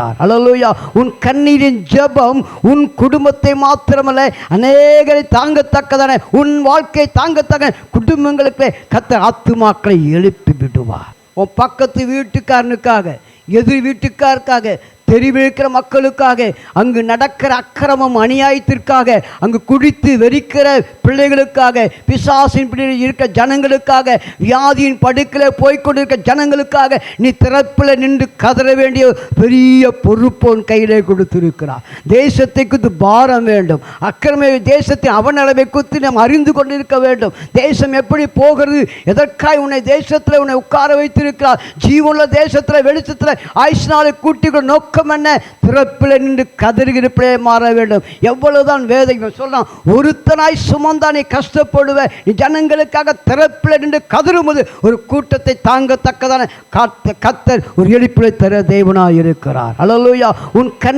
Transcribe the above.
அல்லேலூயா. உன் கண்ணீரின் ஜெபம் உன் குடும்பத்தை மாத்திரமல்ல அநேகரை தாங்கத்தக்கதான உன் வாழ்க்கை தாங்கத்தக்க குடும்பங்களுக்கு கர்த்தர் ஆத்துமாக்களை எழுப்பி விடுவார். உன் பக்கத்து வீட்டுக்காரனுக்காக, எதிர் வீட்டுக்காருக்காக, தெருவில் இருக்கிற மக்களுக்காக, அங்கு நடக்கிற அக்கிரமம் அநியாயத்திற்காக, அங்கு குடித்து வெறிக்கிற பிள்ளைகளுக்காக, பிசாசின் பிள்ளைகள் இருக்கிற ஜனங்களுக்காக, வியாதியின் படுக்கையில் போய்கொண்டிருக்கிற ஜனங்களுக்காக நீ திறப்பில் நின்று கதற வேண்டிய பெரிய பொறுப்பு உன் கையிலே கொடுத்திருக்கிறார். தேசத்தை குறித்து பாரம் வேண்டும். அக்கிரம தேசத்தின் அவநலவை குறித்து நாம் அறிந்து கொண்டிருக்க வேண்டும். தேசம் எப்படி போகிறது, எதற்காக உன்னை தேசத்தில் உன்னை உட்கார வைத்திருக்கிறார். ஜீவனுள்ள தேசத்தில் வெளிச்சத்தில் ஆயுஷ்நாளை கூட்டிக் நோக்க என்ன திறப்பில் நின்று கதறுகிற பிள்ளையை மாற வேண்டும். எவ்வளவுதான் வேதை சொல்லலாம், ஒருத்தனாய் சுமந்தா நீ கஷ்டப்படுவ. நீ ஜனங்களுக்காக திறப்பில் நின்று கதறும்போது ஒரு கூட்டத்தை தாங்கத்தக்கதான கர்த்தர் ஒரு எழுப்பிலை தர தேவனாய் இருக்கிறார். அல்லேலூயா. உன்